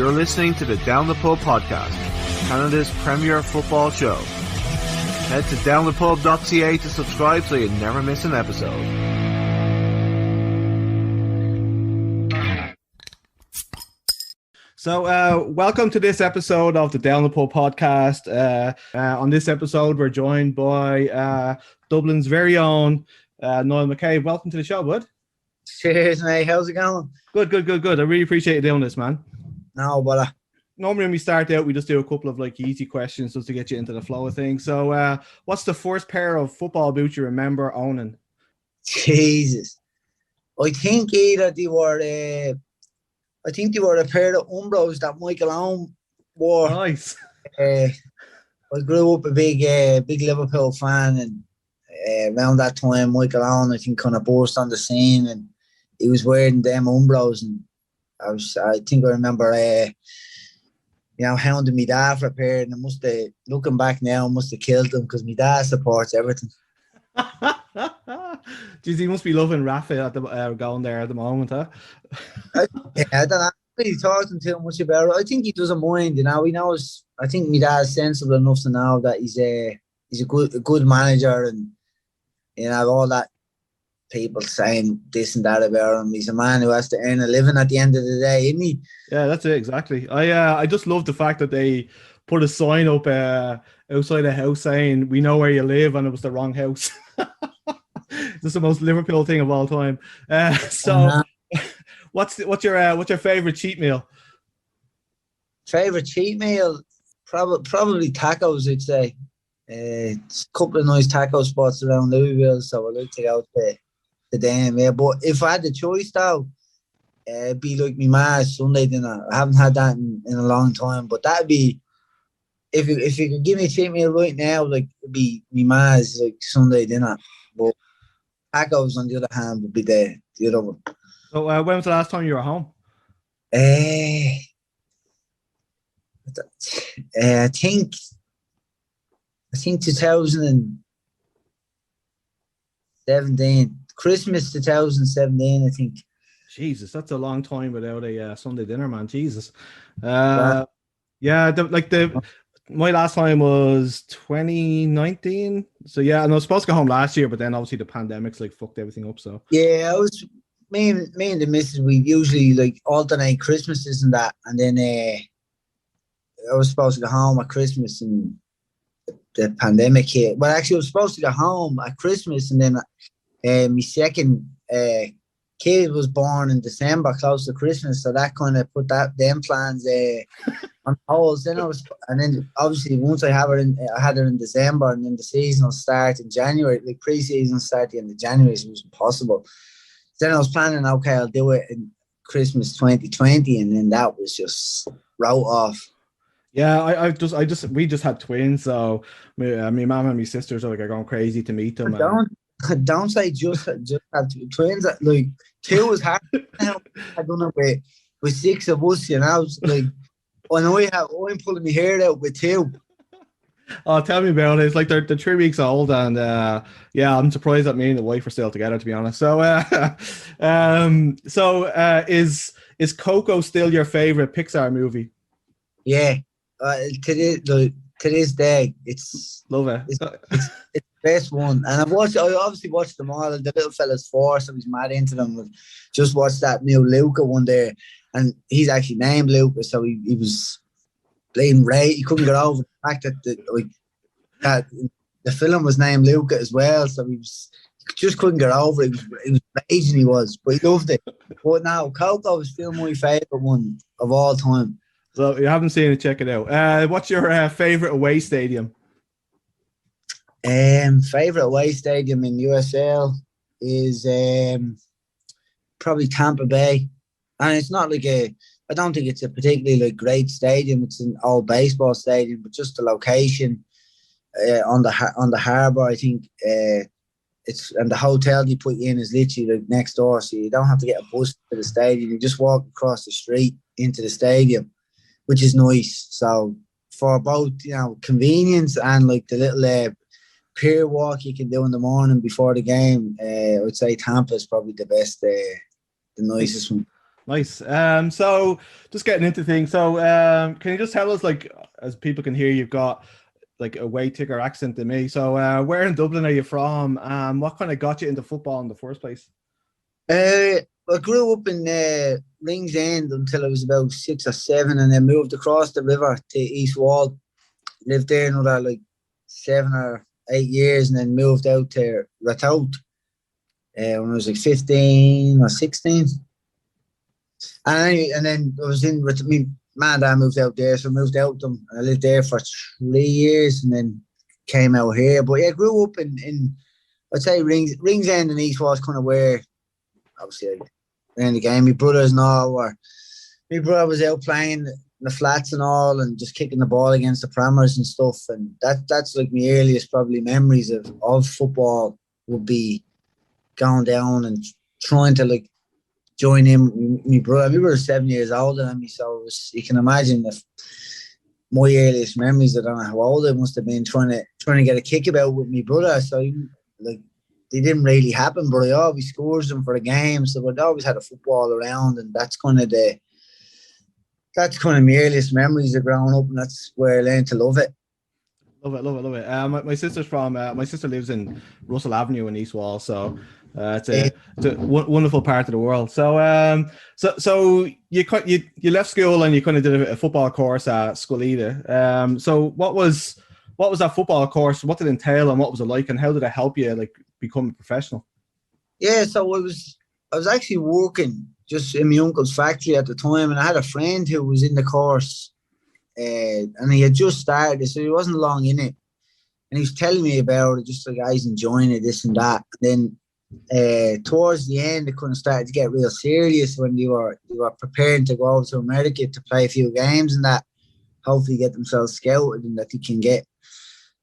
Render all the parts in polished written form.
You're listening to the Down the Pub podcast, Canada's premier football show. Head to downthepub.ca to subscribe so you never miss an episode. So, welcome to this episode of the Down the Pub podcast. On this episode, we're joined by Dublin's very own Niall McCabe. Welcome to the show, bud. Cheers, mate. How's it going? Good. I really appreciate you doing this, man. No, but normally when we start out, we just do a couple of easy questions just to get you into the flow of things. So, what's the first pair of football boots you remember owning? Jesus, I think either they were. I think they were a pair of Umbros that Michael Owen wore. Nice. I grew up a big Liverpool fan, and around that time, Michael Owen, I think, kind of burst on the scene, and he was wearing them Umbros, and I think I remember, hounding my dad for a pair, and looking back now, must have killed him because my dad supports everything. Jeez, he must be loving Rafa at the going there at the moment, huh? I don't know. I really talked to him too much about it. I think he doesn't mind. He knows. I think my dad's sensible enough to know that he's a good manager, and all that people saying this and that about him. He's a man who has to earn a living at the end of the day, isn't he? Yeah, that's it exactly. I just love the fact that they put a sign up outside the house saying "We know where you live," and it was the wrong house. It's the most Liverpool thing of all time. What's your favorite cheat meal? Favorite cheat meal? Probably tacos, I'd say. It's a couple of nice taco spots around Louisville, so I like to go to them. Yeah, but if I had the choice, though, it'd be like my ma's Sunday dinner. I haven't had that in a long time, but that'd be if you could give me a cheat meal right now, it'd be my ma's Sunday dinner. But tacos, on the other hand, would be the other one. So when was the last time you were home? I think 2017. Christmas 2017, I think. Jesus, that's a long time without a Sunday dinner, man. Jesus. My last time was 2019. So yeah, and I was supposed to go home last year, but then obviously the pandemic's fucked everything up. So yeah, me and the missus, we usually alternate Christmases and that, and then I was supposed to go home at Christmas and the pandemic hit. Well, actually, I was supposed to go home at Christmas, and then my second kid was born in December, close to Christmas, so that kind of put them plans on hold. Then obviously once I had her in December, and then the season will start in January. Pre-season start at the end of January, so it was impossible. Then I was planning, okay, I'll do it in Christmas 2020, and then that was just wrote off. Yeah, we just had twins, so my mum and my sisters are going crazy to meet them. Don't say just have twins. Two was hard. I don't know with six of us, I'm pulling my hair out with two. Oh, tell me about it. It's they're 3 weeks old, and I'm surprised that me and the wife are still together, to be honest. So, is Coco still your favorite Pixar movie? Yeah, to this day, it's love it. It's the best one, and I obviously watched them all. The little fella's 4, so he's mad into them. We've just watched that new Luca one there, and he's actually named Luca, so he was playing Ray. He couldn't get over the fact that the film was named Luca as well, so he just couldn't get over it. He was raging, but he loved it. But now Coco is still my favourite one of all time. So if you haven't seen it, check it out. What's your favourite away stadium? Favourite away stadium in USL is probably Tampa Bay, and it's not I don't think it's a particularly great stadium. It's an old baseball stadium, but just the location on the harbour, I think and the hotel they put you in is literally next door, so you don't have to get a bus to the stadium. You just walk across the street into the stadium, which is nice. So for both convenience and the little pier walk you can do in the morning before the game, I would say Tampa is probably the best, the nicest one. Nice. So just getting into things. So, can you just tell us, like, as people can hear, you've got like a way thicker accent than me. So, where in Dublin are you from? What kind of got you into football in the first place? I grew up in Ringsend until I was about 6 or 7, and then moved across the river to East Wall. Lived there another like 7 or 8 years, and then moved out to Ratout when I was like 15 or 16. And then I was in with me. My dad moved out there, so I moved out with them. I lived there for 3 years, and then came out here. But yeah, I grew up in I'd say Ringsend and East was kind of where obviously I ran the game. My brothers and all were. My brother was out playing in the flats and all, and just kicking the ball against the prammers and stuff. And that's like my earliest probably memories of football would be going down and trying to like join in. My brother was 7 years older than me, so you can imagine if my earliest memories, I don't know how old I must have been, trying to get a kick about with my brother. So like they didn't really happen, but I always scores them for the game. So I always had a football around, and that's kind of my earliest memories of growing up, and that's where I learned to love it. Love it. My sister lives in Russell Avenue in East Wall, so it's a wonderful part of the world. So so you left school and you kind of did a football course at Coláiste Íde. So what was that football course? What did it entail, and what was it like, and how did it help you like become a professional? Yeah, so I was actually working just in my uncle's factory at the time, and I had a friend who was in the course. And he had just started, so he wasn't long in it. And he was telling me about it, just like, guys enjoying it, this and that. And then towards the end, it kind of started to get real serious when they were preparing to go over to America to play a few games and that, hopefully get themselves scouted and that they can get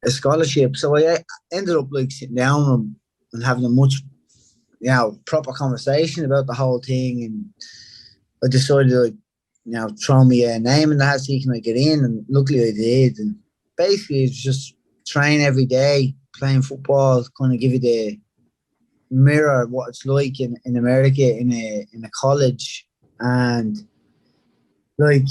a scholarship. So I ended up like sitting down and having a much, proper conversation about the whole thing. And I decided to throw me a name in the hat so you can get in, and luckily I did. And basically it's just train every day, playing football, kind of give you the mirror of what it's like in America in a college. And like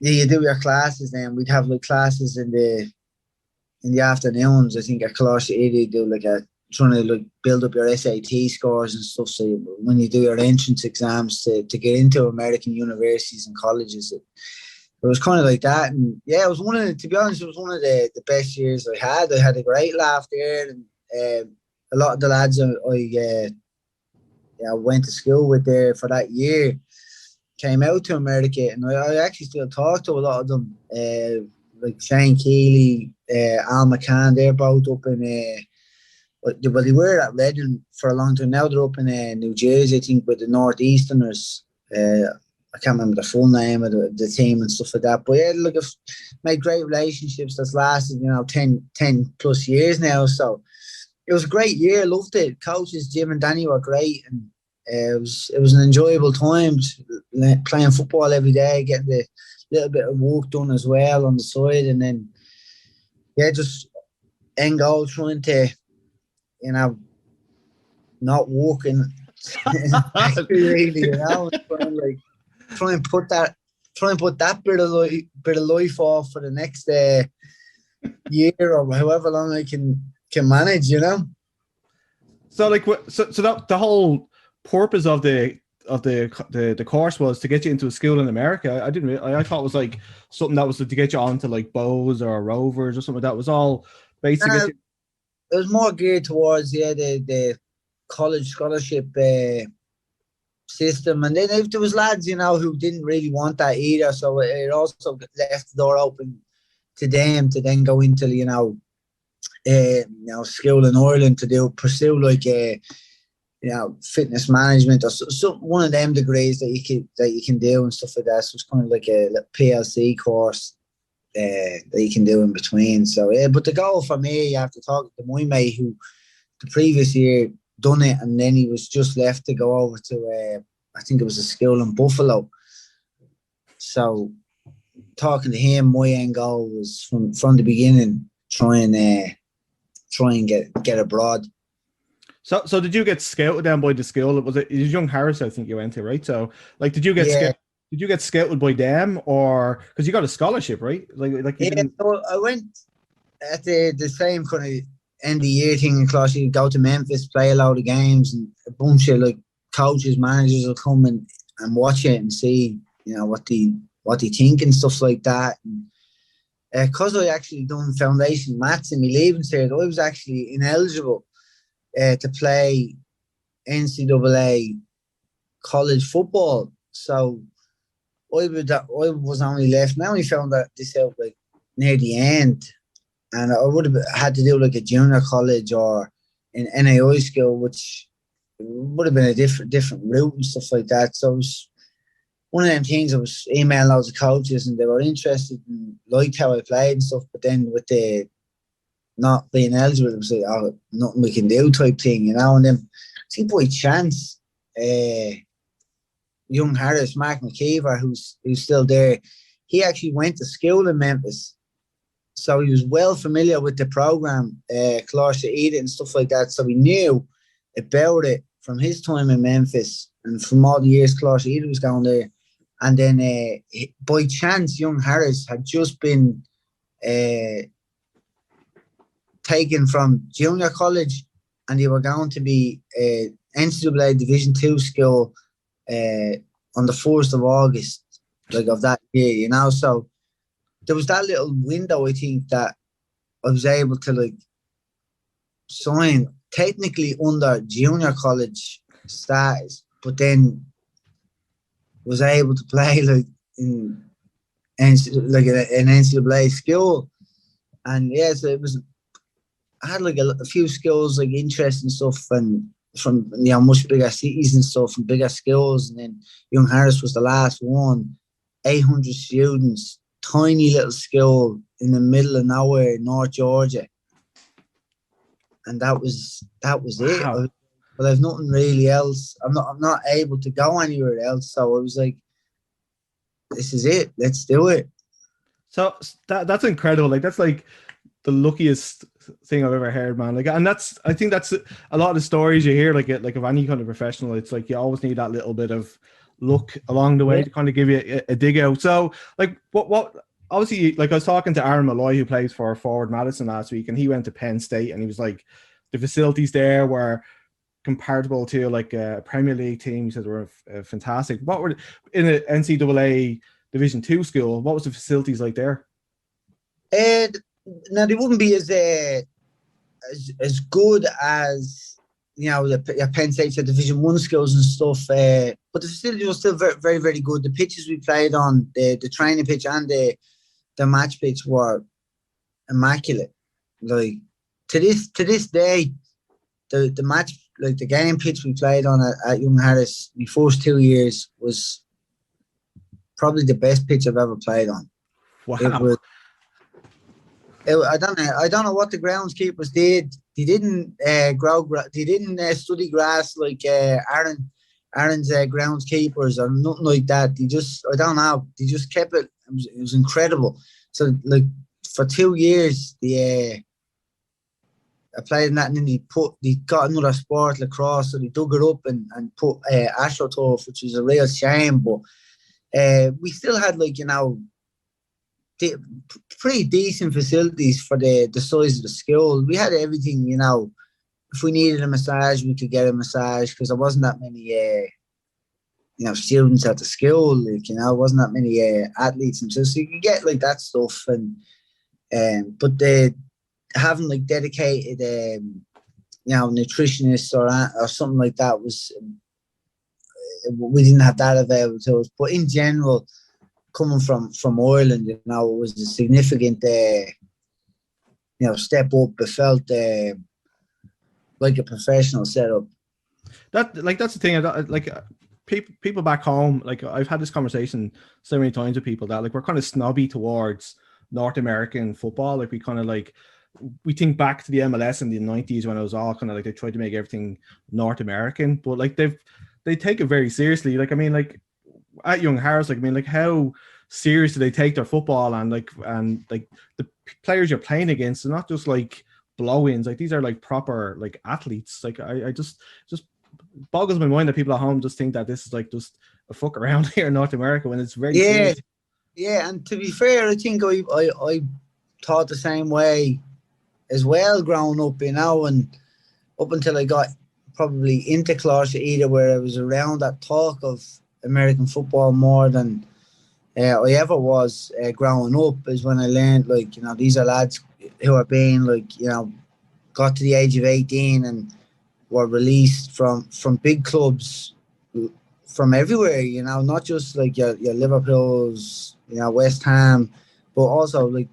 you do your classes, then we'd have like classes in the afternoons. I think at Coláiste Íde do like trying to like build up your SAT scores and stuff. So when you do your entrance exams to get into American universities and colleges, it was kind of like that. And yeah, it was to be honest, it was one of the best years I had. I had a great laugh there, and a lot of the lads I went to school with there for that year came out to America, and I actually still talk to a lot of them, like Shane Keeley, Al McCann. They're both up in well, they were at Reading for a long time. Now they're up in New Jersey, I think, with the Northeasterners. I can't remember the full name of the team and stuff like that. But yeah, look, I've made great relationships that's lasted, 10 plus years now. So it was a great year. Loved it. Coaches Jim and Danny were great, and it was an enjoyable time playing football every day, getting the little bit of work done as well on the side, and then just end goal trying to not walking really, try and put that bit of life off for the next year or however long I can manage, So like, so that the whole purpose of the course was to get you into a school in America. I thought it was like something that was to get you onto like Bows or Rovers or something. That was all basically. It was more geared towards the college scholarship system, and then if there was lads who didn't really want that either, so it also left the door open to them to then go into school in Ireland to pursue like fitness management or one of them degrees that you can do and stuff like that. So it's kind of like a PLC course that you can do in between. So but the goal for me, after talking to my mate who the previous year done it, and then he was just left to go over to I think it was a school in Buffalo. So talking to him, my end goal was from the beginning try and get abroad. So did you get scouted then by the school? It was Young Harris, I think you went to, right? So like, did you get Yeah, Did you get scouted by them, or because you got a scholarship, right? Like you yeah. didn't. So I went at the same kind of end of year thing in class. You go to Memphis, play a lot of games, and a bunch of like coaches, managers will come and watch it and see, what they think and stuff like that. And because I actually done foundation maths in my leaving cert, I was actually ineligible to play NCAA college football. So I was only left. Now I found that this out like near the end, and I would have had to do like a junior college or an NAI school, which would have been a different route and stuff like that. So it was one of them things. I was emailing loads of coaches, and they were interested and liked how I played and stuff. But then with the not being eligible, it was like, oh, nothing we can do type thing, And then I think by chance, young Harris, Mark McCabe, who's still there, he actually went to school in Memphis. So he was well familiar with the program, Coláiste Íde and stuff like that. So he knew about it from his time in Memphis and from all the years Coláiste Íde was going there. And then by chance, young Harris had just been taken from junior college, and they were going to be NCAA Division 2 school on the 1st of August, like of that year, So there was that little window, I think, that I was able to like sign technically under junior college status, but then was able to play like in like an NCAA school. And yeah, so it was, I had like a few skills, like interest and stuff, and from much bigger cities and stuff and bigger skills. And then young Harris was the last one, 800 students, tiny little school in the middle of nowhere, North Georgia. And that was it. Wow. But I've nothing really else. I'm not able to go anywhere else. So I was like, this is it. Let's do it. So that's incredible. Like that's like the luckiest thing I've ever heard, man. Like, and I think that's a lot of the stories you hear, like of any kind of professional. It's like you always need that little bit of luck along the way to kind of give you a dig out. So, like, what? Obviously, like I was talking to Aaron Malloy, who plays for Forward Madison last week, and he went to Penn State, and he was like, the facilities there were comparable to like a Premier League team. He said they were fantastic. What were in an NCAA Division 2 school? What was the facilities like there? Now they wouldn't be as good as the Penn State Division 1 schools and stuff, but the facility was still very, very, very good. The pitches we played on, the training pitch and the match pitch were immaculate. Like to this day, the match, like the game pitch we played on at Young Harris the first 2 years was probably the best pitch I've ever played on. Wow. I don't know what the groundskeepers did. They didn't They didn't study grass like Aaron's groundskeepers or nothing like that. I don't know. They just kept it. It was incredible. So like for 2 years, I played in that, and then they got another sport, lacrosse, so they dug it up and put AstroTurf, which was a real shame. But we still had pretty decent facilities for the size of the school. We had everything, If we needed a massage, we could get a massage because there wasn't that many, students at the school. There wasn't that many athletes and so you could get like that stuff. But having like dedicated, nutritionists or something like that we didn't have that available to us. But in general, coming from Ireland, it was a significant, step up. It felt like a professional setup. That's the thing. Like people back home, like I've had this conversation so many times with people that like we're kind of snobby towards North American football. Like we think back to the MLS in the 90s when it was all kind of like they tried to make everything North American, but like they take it very seriously. Like, I mean, like at Young Harris, like, I mean, like how serious do they take their football and the players you're playing against are not just like blow-ins. Like these are like proper like athletes. Like I just boggles my mind that people at home just think that this is like just a fuck around here in North America when it's very serious. Yeah, and to be fair, I think I thought the same way as well growing up, and up until I got probably into Coláiste Íde, where I was around that talk of American football more than I ever was growing up, is when I learned, like, these are lads who are being, like, got to the age of 18 and were released from big clubs from everywhere, not just like your Liverpool's, West Ham, but also like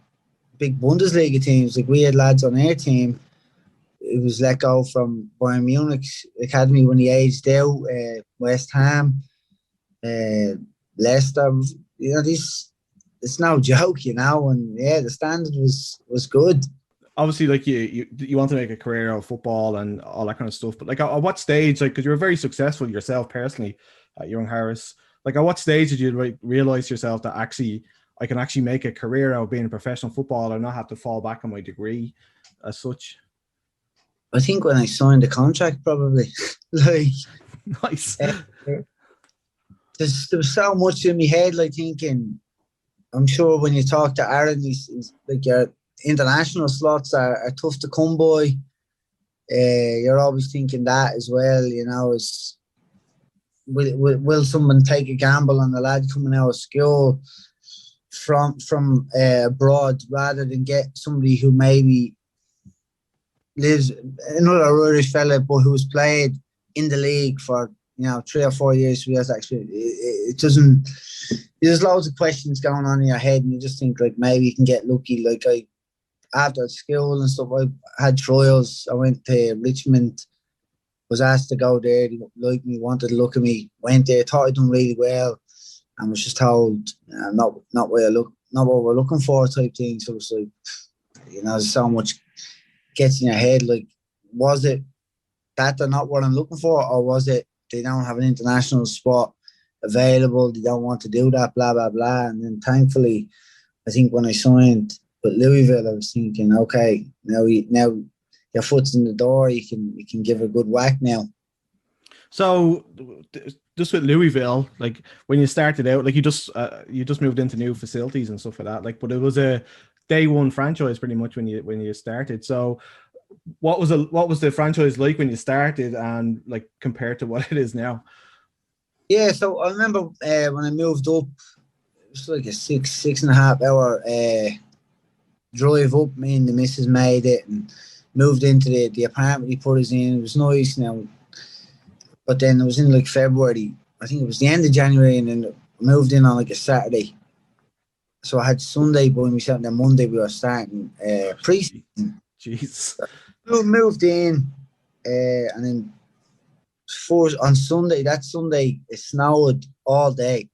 big Bundesliga teams. Like we had lads on our team who was let go from Bayern Munich's academy when he aged out, West Ham, Leicester. It's no joke, and the standard was good. Obviously, like you want to make a career out of football and all that kind of stuff, but like at what stage, like, because you were very successful yourself personally at Young Harris, like at what stage did you realize yourself that actually I can actually make a career out of being a professional footballer and not have to fall back on my degree as such? I think when I signed the contract, probably. Like, nice. There was so much in my head, like thinking, I'm sure when you talk to Aaron, he's like, your international slots are tough to come by. You're always thinking that as well, is will someone take a gamble on the lad coming out of school from abroad rather than get somebody who maybe lives, another Irish fella, but who's played in the league for 3 or 4 years. So it doesn't. There's loads of questions going on in your head, and you just think like maybe you can get lucky. Like after school and stuff, I had trials. I went to Richmond, was asked to go there. They liked me, wanted to look at me. Went there, thought I'd done really well, and was just told not what we're looking for type thing. So it's like, there's so much gets in your head. Like, was it that they're not what I'm looking for, or was it they don't have an international spot available? They don't want to do that, blah blah blah. And then thankfully, I think when I signed with Louisville, I was thinking, okay, now your foot's in the door. You can give a good whack now. So, just with Louisville, like when you started out, like you just moved into new facilities and stuff like that. Like, but it was a day one franchise pretty much when you started. So, what was the franchise like when you started, and like compared to what it is now? Yeah, so I remember when I moved up, it was like a 6.5 hour drive up. Me and the missus made it and moved into the apartment he put us in. It was nice now. But then it was in like February. I think it was the end of January, and then moved in on like a Saturday. So I had Sunday by myself, and then Monday we were starting pre-season. Jeez. So moved in, and then on Sunday, that Sunday, it snowed all day.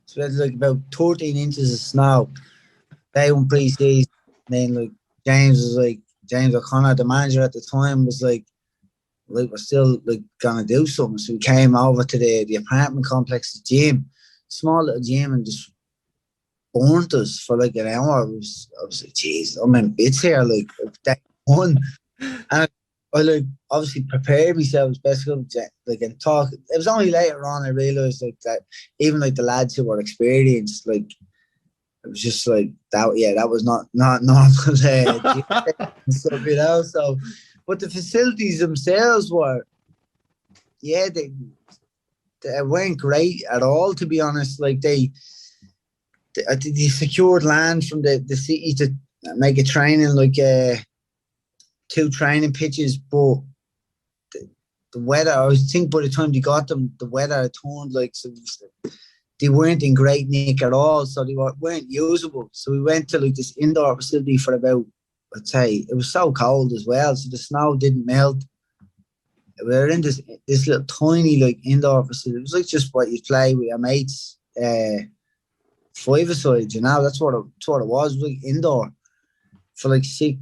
So we had like about 13 inches of snow. Day one pre-season. And then like James O'Connor, the manager at the time, was like we're still like gonna do something. So we came over to the apartment complex, the gym, small little gym, and just burnt us for like an hour. I was like, jeez, I'm in bits here, like day one. And I like obviously prepared myself as best I could, like, and talk. It was only later on I realised like that even like the lads who were experienced, like it was just like that. Yeah, that was not normal. So So, but the facilities themselves were, they weren't great at all, to be honest. Like they secured land from the city to make a training, like 2 training pitches, but the weather, I think by the time they got them, the weather had turned, like, so they weren't in great nick at all, so they weren't usable. So we went to like this indoor facility for about, I'd say, it was so cold as well, so the snow didn't melt. We were in this little tiny like indoor facility. It was like just what you play with your mates, 5-a-side, that's what it was. It was like indoor for like 6,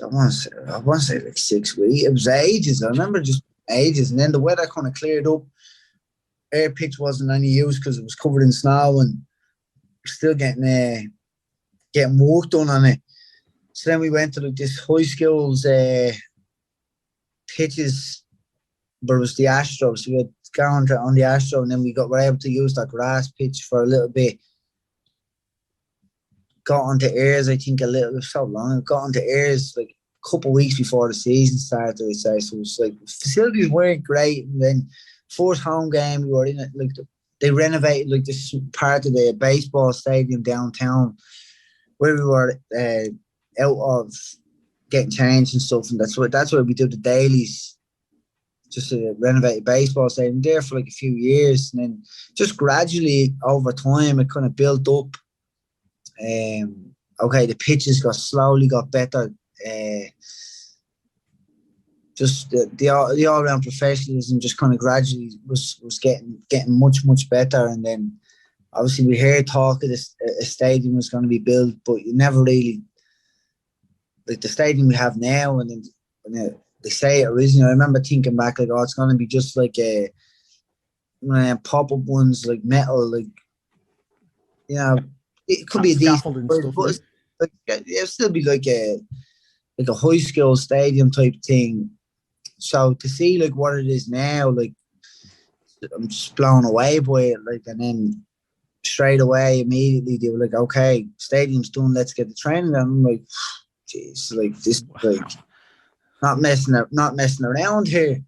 I want to say like 6 weeks. It was ages. I remember just ages. And then the weather kind of cleared up. Air pitch wasn't any use because it was covered in snow, and still getting work done on it. So then we went to like this high school's pitches, but it was the Astro. So we had gone on the Astro, and then were able to use that grass pitch for a little bit. Got onto airs, I think, so long. Got onto airs like a couple of weeks before the season started, I'd say. So it was like, facilities weren't great. And then first home game, we were in it, like they renovated like this part of the baseball stadium downtown where we were out of getting changed and stuff. And that's where we do the dailies, just a renovated baseball stadium there for like a few years. And then just gradually over time, it kind of built up. Okay, the pitches got better. Just the all round professionalism just kind of gradually was getting much better. And then obviously we heard talk of this a stadium was going to be built, but you never really, like the stadium we have now. And then when they say it originally, I remember thinking back like, oh, it's going to be just like a pop-up ones, like metal, like, you know. It could be a decent, but it'll still be like a high school stadium type thing. So to see like what it is now, like I'm just blown away by it. Like, and then straight away, immediately they were like, "Okay, stadium's done. Let's get the training." And I'm like, "Jeez, like this, like not messing around here."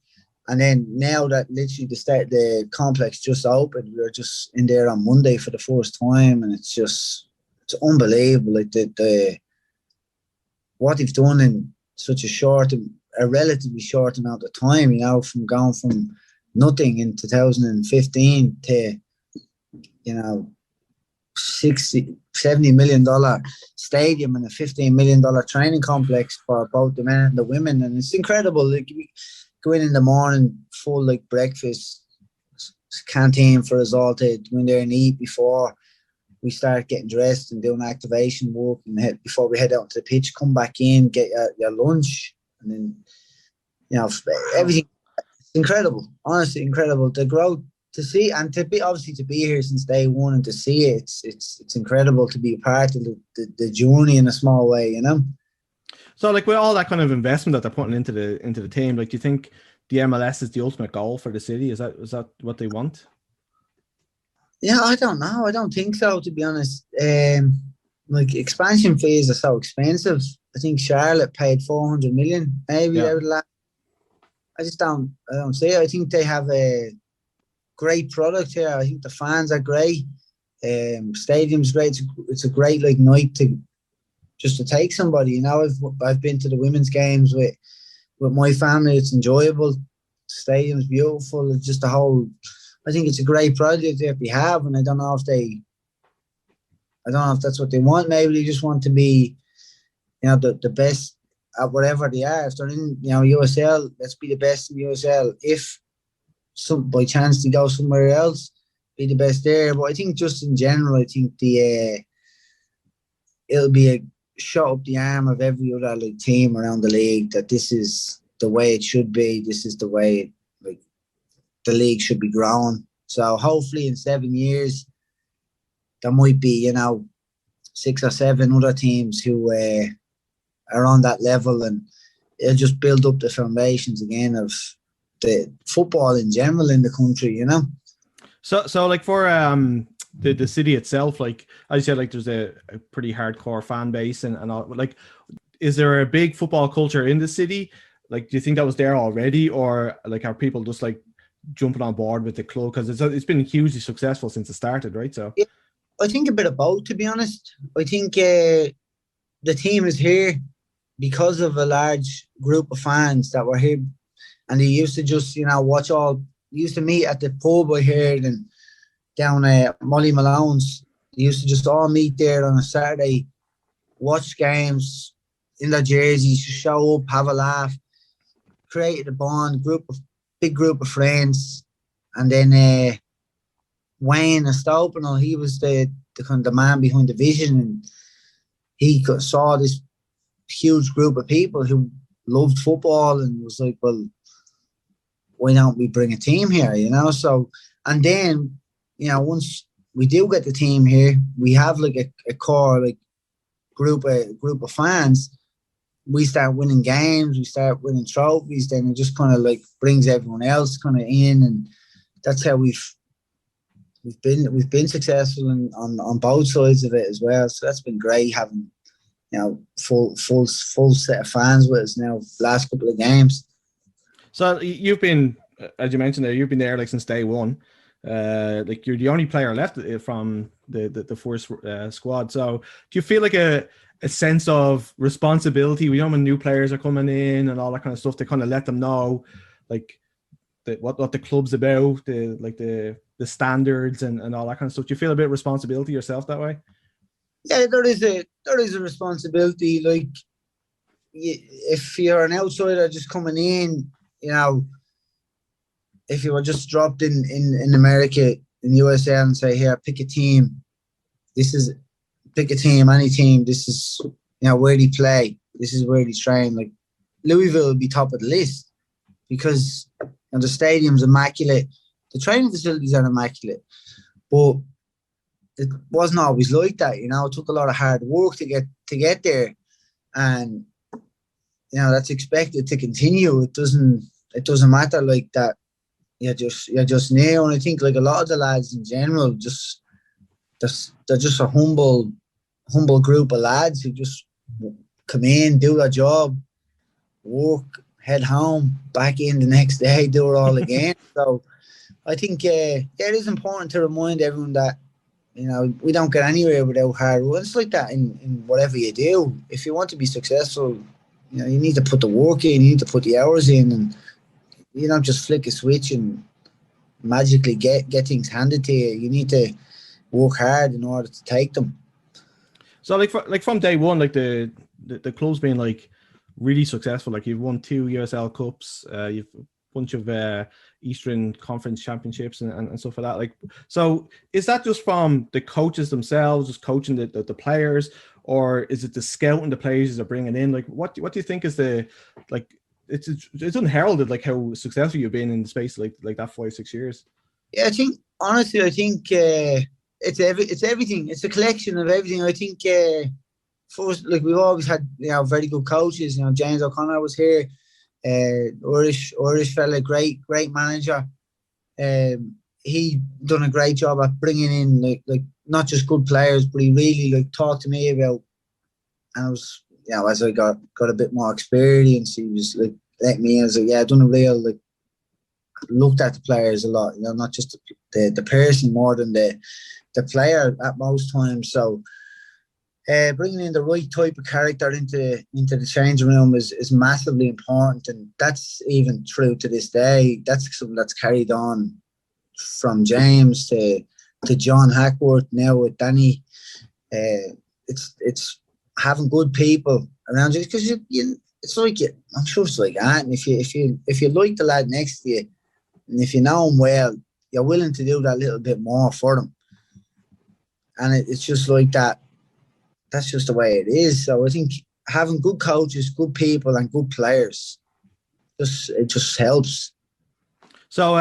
And then now that literally the complex just opened, we were just in there on Monday for the first time, and it's unbelievable. Like the what they've done in such a relatively short amount of time. You know, from going from nothing in 2015 to, you know, $60-70 million stadium and a $15 million training complex for both the men and the women, and it's incredible. Like, we go in the morning, full like breakfast, canteen for us all to go in there and eat before we start getting dressed and doing activation work, and before we head out to the pitch, come back in, get your lunch, and then, you know, everything. It's incredible, honestly, incredible. The growth to see, and to be here since day one and to see it, it's incredible to be a part of the journey in a small way, you know. So, like, with all that kind of investment that they're putting into the team, like, do you think the MLS is the ultimate goal for the city? Is that what they want? Yeah, I don't know. I don't think so, to be honest. Like, expansion fees are so expensive. I think Charlotte paid 400 million, maybe. Yeah. I don't see it. I think they have a great product here. I think the fans are great. Stadium's great. It's a great like night to take somebody. You know, I've been to the women's games with my family. It's enjoyable. Stadium's beautiful. It's just I think it's a great project that we have, and I don't know if that's what they want. Maybe they just want to be, you know, the best at whatever they are. If they're in, you know, USL, let's be the best in USL. If by chance they go somewhere else, be the best there. But I think just in general, I think it'll be a shot up the arm of every other like team around the league that this is the way it should be. This is the way like the league should be growing. So hopefully in 7 years there might be, you know, 6 or 7 other teams who are on that level, and it'll just build up the foundations again of the football in general in the country, you know. So like for the city itself, like as you said, like there's a pretty hardcore fan base and all. Like, is there a big football culture in the city? Like, do you think that was there already, or like are people just like jumping on board with the club because it's been hugely successful since it started, right? So yeah, I think a bit of both, to be honest. I think the team is here because of a large group of fans that were here, and they used to just, you know, used to meet at the pub I heard and down at Molly Malone's. They used to just all meet there on a Saturday, watch games in their jerseys, show up, have a laugh, created a bond, big group of friends. And then Wayne Estopino, he was the kind of the man behind the vision, and he saw this huge group of people who loved football and was like, well, why don't we bring a team here, you know? So, and then, you know, once we do get the team here, we have like a core like group of fans, we start winning games, we start winning trophies, then it just kind of like brings everyone else kind of in, and that's how we've been successful on both sides of it as well. So that's been great having, you know, full set of fans with us now the last couple of games. So you've been, as you mentioned there, you've been there like since day one. Like you're the only player left from the first squad. So do you feel like a sense of responsibility? We know when new players are coming in and all that kind of stuff, to kind of let them know like what the club's about, the standards and all that kind of stuff. Do you feel a bit of responsibility yourself that way? Yeah, there is a responsibility. Like, if you're an outsider just coming in, you know, if you were just dropped in America, in USA, and say, here, pick a team. Pick a team, any team. This is, you know, where they play. This is where they train. Like, Louisville would be top of the list because, you know, the stadium's immaculate. The training facilities are immaculate. But it wasn't always like that, you know. It took a lot of hard work to get there. And, you know, that's expected to continue. It doesn't matter like that. You're just new. And I think like a lot of the lads in general, they're just a humble group of lads who just come in, do their job, work, head home, back in the next day, do it all again. So I think it is important to remind everyone that, you know, we don't get anywhere without hard work. It's like that in whatever you do. If you want to be successful, you know, you need to put the work in, you need to put the hours in, and you don't just flick a switch and magically get things handed to you. You need to work hard in order to take them. So like from day one, like the club's been like really successful. Like you've won 2 USL Cups, you've a bunch of Eastern Conference Championships and stuff like that. Like, so is that just from the coaches themselves, just coaching the players, or is it the scouting the players they're bringing in? Like, what do you think is the, like, it's unheralded like how successful you've been in the space like that 5-6 years? Yeah, I think honestly, it's everything. It's a collection of everything. I think first, like, we've always had, you know, very good coaches. You know, James O'Connor was here, Irish fella, great manager. He done a great job at bringing in like not just good players, but he really like talked to me about. And I was, you know, as I got a bit more experience, he was like let me in. I was like, yeah, I done a real like looked at the players a lot. You know, not just the person more than the player at most times. So bringing in the right type of character into the changing room is massively important, and that's even true to this day. That's something that's carried on from James to John Hackworth now with Danny. It's having good people around you, because it's like I'm sure it's like that. And if you like the lad next to you, and if you know him well, you're willing to do that little bit more for them. And it's just like that. That's just the way it is. So I think having good coaches, good people, and good players, it just helps. So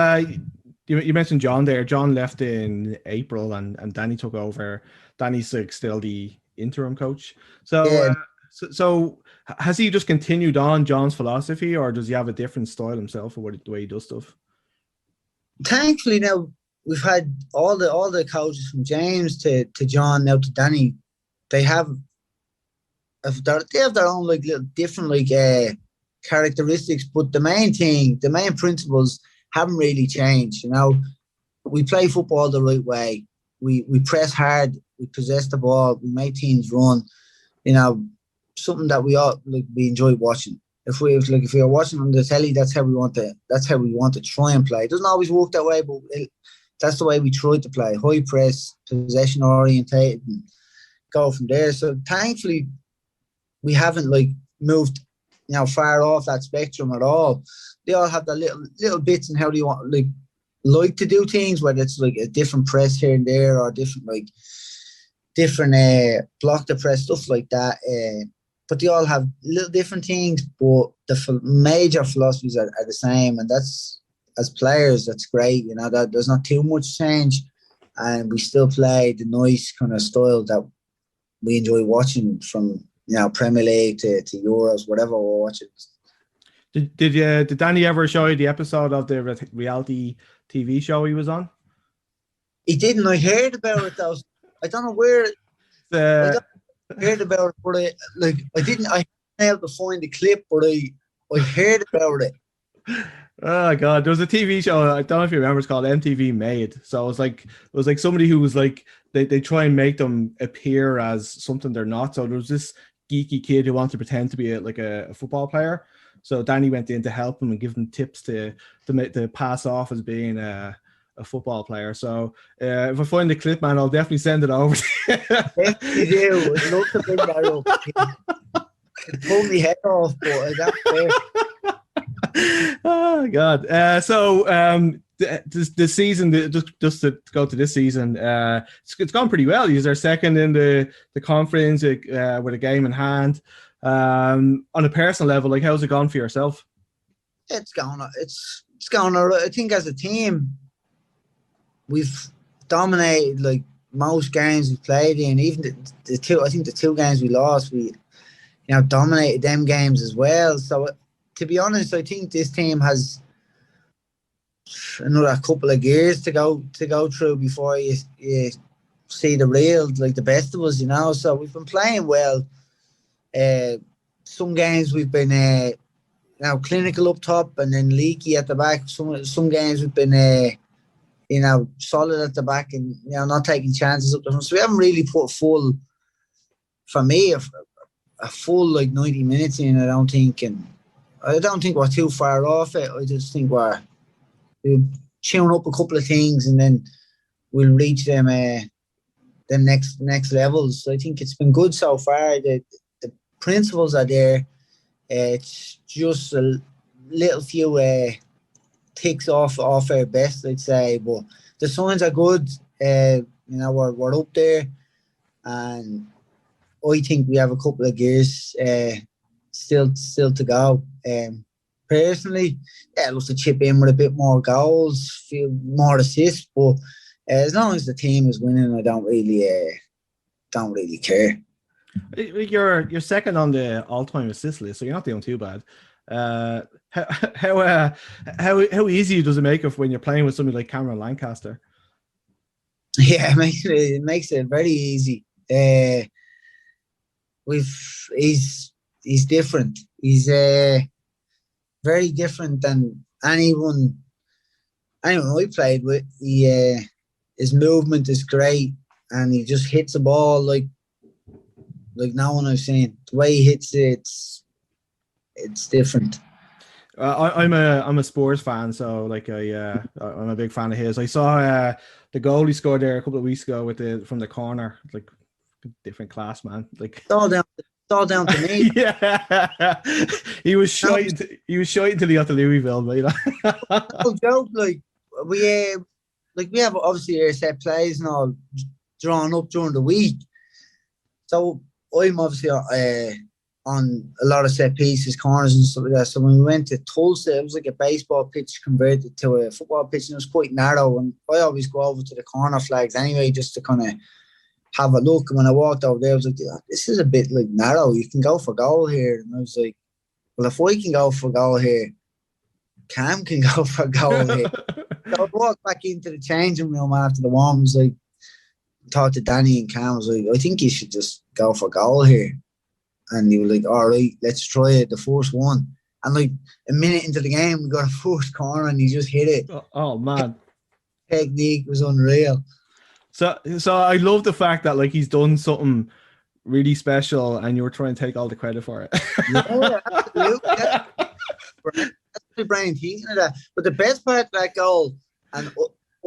you mentioned John there. John left in April, and Danny took over. Danny's like still the interim coach. So yeah. So has he just continued on John's philosophy, or does he have a different style himself, or the way he does stuff? Thankfully, now we've had all the coaches from James to John now to Danny. They have their own like little different like characteristics, but the main principles haven't really changed. You know, we play football the right way. We press hard. We possess the ball. We make teams run. You know, something that we enjoy watching. If you're watching on the telly, that's how we want to try and play. It doesn't always work that way, but that's the way we try to play. High press, possession orientated, and go from there. So thankfully, we haven't like moved, you know, far off that spectrum at all. They all have the little bits in how they want like to do things, whether it's like a different press here and there, or different block the press, stuff like that. But they all have little different things, but the major philosophies are the same. And that's, as players, that's great. You know, that there's not too much change, and we still play the nice kind of style that we enjoy watching from Premier League to Euros, whatever we're watching. Did Danny ever show you the episode of the reality TV show he was on? He didn't. I heard about it though. I don't know where. I heard about it, but I didn't. I able to find the clip, but I heard about it. Oh god, there was a TV show, I don't know if you remember, it's called MTV Made. So it was like somebody who was like they try and make them appear as something they're not. So there was this geeky kid who wanted to pretend to be a football player. So Danny went in to help him and give him tips to pass off as being a football player. So if I find the clip, man, I'll definitely send it over to you. Definitely do. I'd love to bring that up. It pulled me head off, but that's fair. Oh God! So the season, just to go to this season, it's gone pretty well. You're second in the conference with a game in hand. On a personal level, like, how's it gone for yourself? It's gone. It's gone. I think as a team, we've dominated like most games we played in. Even the two, I think the two games we lost, we dominated them games as well. So to be honest, I think this team has another couple of years to go through before you see the real, like, the best of us. So we've been playing well. Some games we've been clinical up top and then leaky at the back. Some games we've been solid at the back and not taking chances up the front. So we haven't really put full, for me, a full like 90 minutes in. I don't think we're too far off it. I just think we'll tune up a couple of things and then we'll reach them the next levels. So I think it's been good so far. The principles are there. It's just a little few ticks off our best, I'd say, but the signs are good. We're up there, and I think we have a couple of gears still to go. Personally, I'd love to chip in with a bit more goals, feel more assists, but as long as the team is winning, I don't really care. You're second on the all-time assist list, so you're not doing too bad. How easy does it make it when you're playing with somebody like Cameron Lancaster? Yeah, it makes it very easy. He's different. He's very different than anyone I played with. His movement is great, and he just hits the ball like no one I've seen. The way he hits it, it's different. I'm a Spurs fan, so like I'm a big fan of his. I saw the goal he scored there a couple of weeks ago from the corner. Like, different class, man. Like, it's all down to me. Yeah, he was shy until he got to Louisville, mate. No joke. Like, we have obviously our set plays and all drawn up during the week. So I'm obviously on a lot of set pieces, corners and stuff like that. So when we went to Tulsa, it was like a baseball pitch converted to a football pitch, and it was quite narrow. And I always go over to the corner flags anyway, just to kind of have a look. And when I walked over there, I was like, this is a bit like narrow. You can go for goal here. And I was like, well, if I can go for goal here, Cam can go for goal here. So I walked back into the changing room after the warm. I was like, talked to Danny and Cam. I was like, I think you should just go for goal here. And he was like, all right, let's try it, the first one. And like a minute into the game, we got a first corner and he just hit it. Oh man. Technique was unreal. So I love the fact that, like, he's done something really special and you're trying to take all the credit for it. Yeah, absolutely. That's Brian teasing of that. But the best part of that goal, and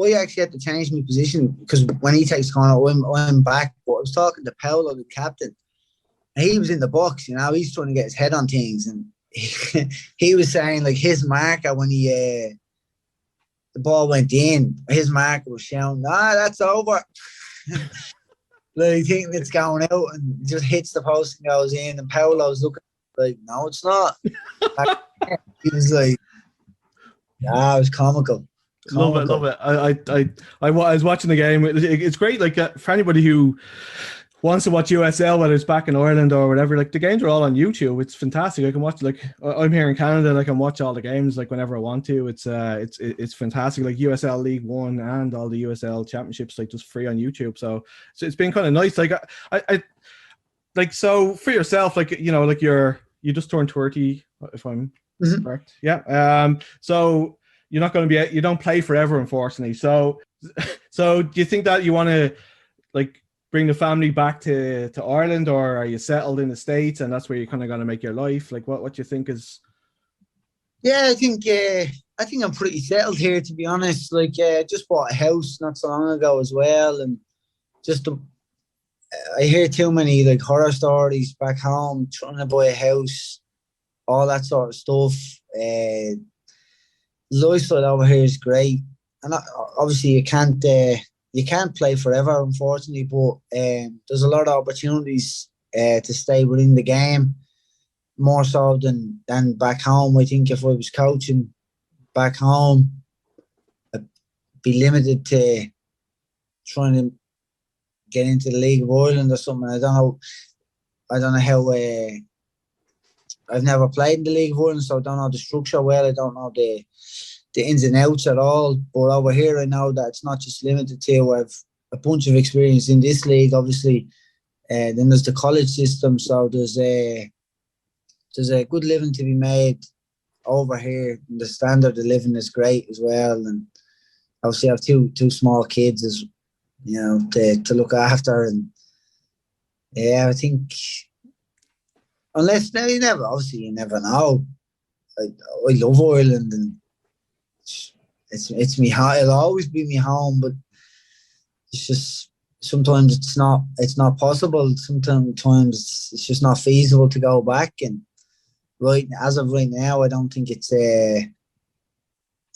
I actually had to change my position because when he takes corner, I'm back. But I was talking to Paolo, the captain. He was in the box, he's trying to get his head on things. And he was saying, like, his marker when the ball went in, his marker was shouting, that's over. Like, thinking it's going out and just hits the post and goes in. And Paolo's looking like, no, it's not. He was like, it was comical. Love it. I was watching the game. It's great, like, for anybody who wants to watch USL, whether it's back in Ireland or whatever, like the games are all on YouTube. It's fantastic. I can watch, like, I'm here in Canada and I can watch all the games like whenever I want to. It's fantastic. Like USL League One and all the USL championships, like just free on YouTube. So it's been kind of nice. Like I like, so for yourself, like, you know, like you just turned 30, if I'm correct. Yeah. So you're not going to be, you don't play forever, unfortunately. So do you think that you want to, like, bring the family back to Ireland, or are you settled in the States and that's where you're kind of going to make your life? Like, what do you think is? Yeah, I think I'm pretty settled here, to be honest. Like, just bought a house not so long ago as well, and just I hear too many like horror stories back home, trying to buy a house, all that sort of stuff. Lifestyle over here is great, and obviously you can't play forever, unfortunately. But there's a lot of opportunities to stay within the game, more so than back home. I think if I was coaching back home, I'd be limited to trying to get into the League of Ireland or something. I don't know how. I've never played in the League of Ireland, so I don't know the structure well. I don't know the ins and outs at all. But over here, I know that it's not just limited to. I've a bunch of experience in this league, obviously. Then there's the college system, so there's a good living to be made over here. And the standard of living is great as well. And obviously, I have two small kids, as you know, to look after. And yeah, I think, unless now you never know. I love Ireland, and it's me home. It'll always be me home, but it's just sometimes it's not possible. Sometimes it's just not feasible to go back. And as of right now, I don't think it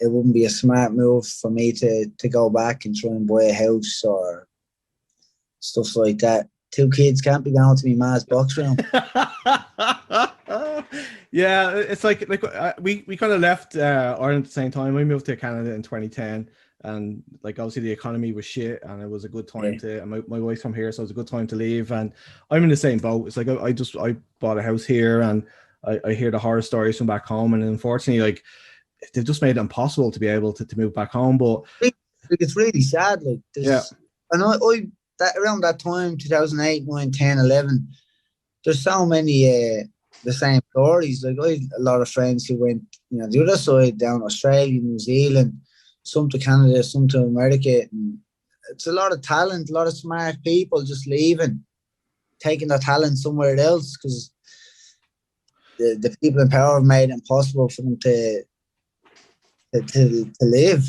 wouldn't be a smart move for me to go back and try and buy a house or stuff like that. 2 kids can't be going to me ma's box room. Yeah, it's like we kind of left Ireland at the same time. We moved to Canada in 2010, and like obviously the economy was shit, and it was a good time to. And my wife's from here, so it was a good time to leave. And I'm in the same boat. It's like I bought a house here, and I hear the horror stories from back home, and unfortunately, like, they've just made it impossible to be able to move back home. But it's really sad. Like, and around that time, 2008, 9, 10, 11, there's so many the same stories. Like, I had a lot of friends who went, the other side, down Australia, New Zealand, some to Canada, some to America. And it's a lot of talent, a lot of smart people just leaving, taking their talent somewhere else, because the people in power have made it impossible for them to live.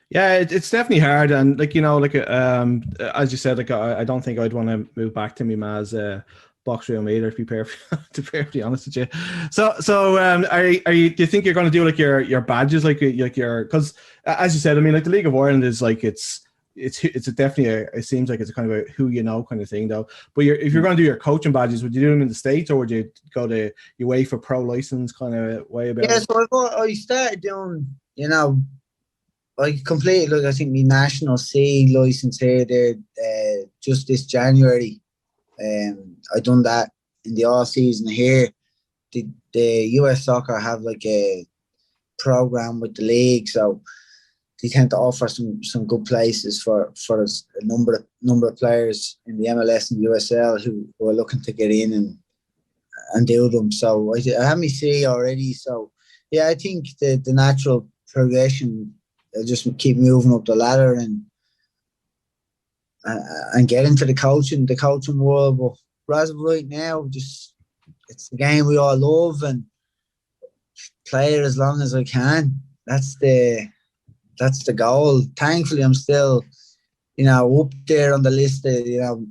Yeah, it's definitely hard, and like, as you said, like, I don't think I'd want to move back to me ma's box room either, to be perfectly honest with you. So are you? Do you think you're going to do like your badges, like your? Because as you said, I mean, like, the League of Ireland is like it's definitely it seems like it's a kind of a who you know kind of thing, though. But if you're going to do your coaching badges, would you do them in the States, or would you go to your way for pro license kind of way about? Yeah, so I started doing, I completed, I think, my National C license here there just this January. I done that in the off season here. The US Soccer have like a program with the league, so they tend to offer some good places for a number of players in the MLS and USL who are looking to get in and do them. So I have my C already. So yeah, I think the natural progression, I'll just keep moving up the ladder and get into the coaching world. But as of right now, it's the game we all love, and play it as long as I can. That's the goal. Thankfully, I'm still, up there on the list of,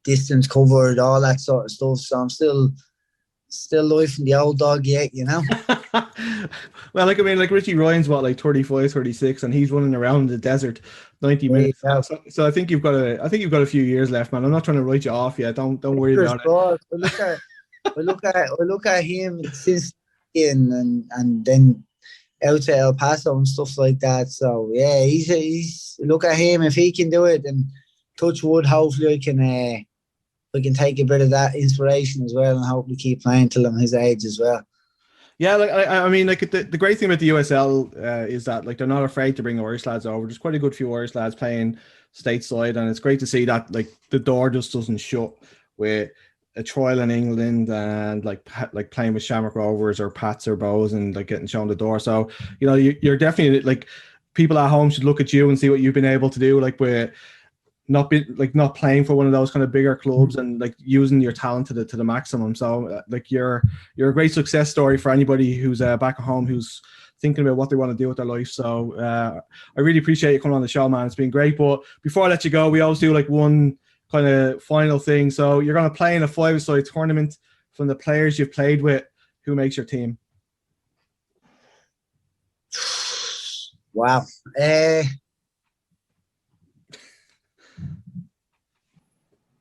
distance covered, all that sort of stuff. So I'm still life in the old dog yet, Well, like, I mean, like, Richie Ryan's what, like 35, 36, and he's running around the desert 90 minutes. Yeah. So I think you've got a few years left, man. I'm not trying to write you off yet. Don't worry about it. I look at him since and then out to El Paso and stuff like that. So yeah, he's look at him, if he can do it, and touch wood, hopefully I can take a bit of that inspiration as well, and hopefully keep playing till I'm his age as well. Yeah, like I mean, like the great thing about the USL is that like they're not afraid to bring Irish lads over. There's quite a good few Irish lads playing stateside, and it's great to see that like the door just doesn't shut with a trial in England and like playing with Shamrock Rovers or Pats or Bows and like getting shown the door. So you know you're definitely like people at home should look at you and see what you've been able to do, like with not playing for one of those kind of bigger clubs and like using your talent to the maximum. So like you're a great success story for anybody who's back at home who's thinking about what they want to do with their life. So I really appreciate you coming on the show, man. It's been great. But before I let you go, we always do like one kind of final thing. So you're going to play in a 5-a-side tournament. From the players you've played with, who makes your team? Wow.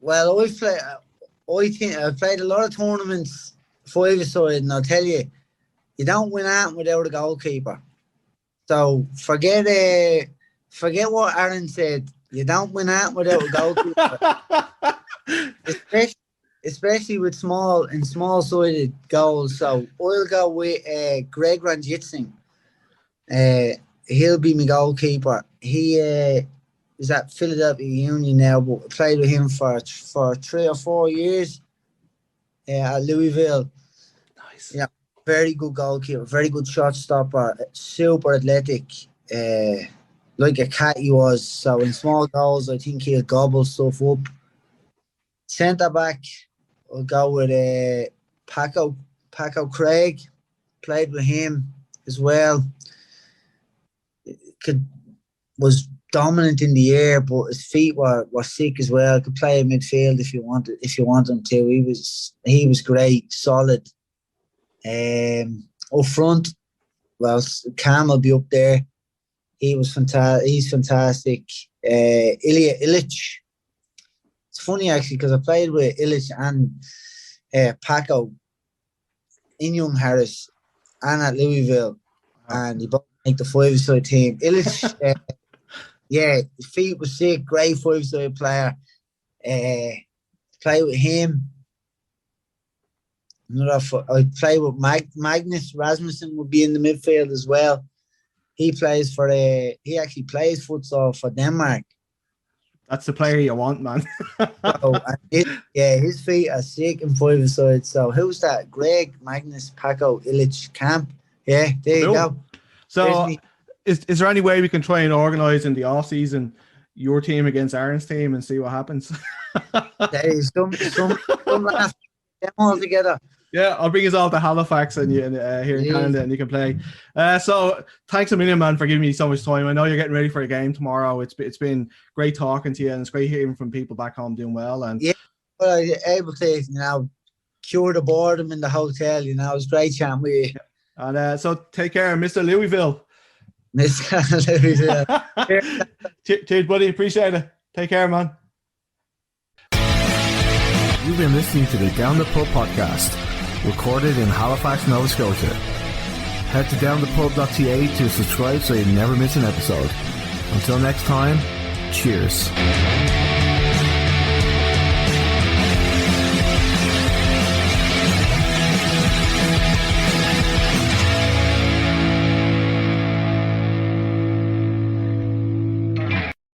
Well, I think I've played a lot of tournaments 5-a-side, and I'll tell you, you don't win out without a goalkeeper. So forget what Aaron said. You don't win out without a goalkeeper. especially with small-sided goals. So I'll go with Greg Ranjitsingh. He'll be my goalkeeper. He is at Philadelphia Union now, but I played with him for 3 or 4 years at Louisville. Nice. Yeah, very good goalkeeper, very good shot stopper, super athletic, like a cat he was. So in small goals, I think he'll gobble stuff up. Centre back, I'll go with Paco Craig. Played with him as well. Was dominant in the air, but his feet were sick as well. Could play in midfield if you want him to. He was great, solid. Up front, well, Cam will be up there. He was fantastic. He's fantastic. Ilya Ilic. It's funny actually because I played with Ilic and Paco in Young Harris and at Louisville, and he both make the 5-a-side team. Ilic, his feet were sick. Great 5-a-side player. Play with him. I play with Magnus Rasmussen. Would be in the midfield as well. He actually plays futsal for Denmark. That's the player you want, man. His feet are sick and 5-a-side. So who's that? Greg, Magnus, Paco, Illich, Camp. Yeah, there you go. So is there any way we can try and organise in the off season your team against Aaron's team and see what happens? There is some last them all together. Yeah, I'll bring us all to Halifax and here in Canada, and you can play. So thanks a million, man, for giving me so much time. I know you're getting ready for a game tomorrow. It's been great talking to you, and it's great hearing from people back home doing well. And yeah, well, I'm able to cure the boredom in the hotel. It's great chatting with you. And so take care, Mr. Louisville. Mr. Louisville. Cheers, buddy. Appreciate it. Take care, man. You've been listening to the Down the Pub podcast, recorded in Halifax, Nova Scotia. Head to downthepub.ca to subscribe so you never miss an episode. Until next time, cheers.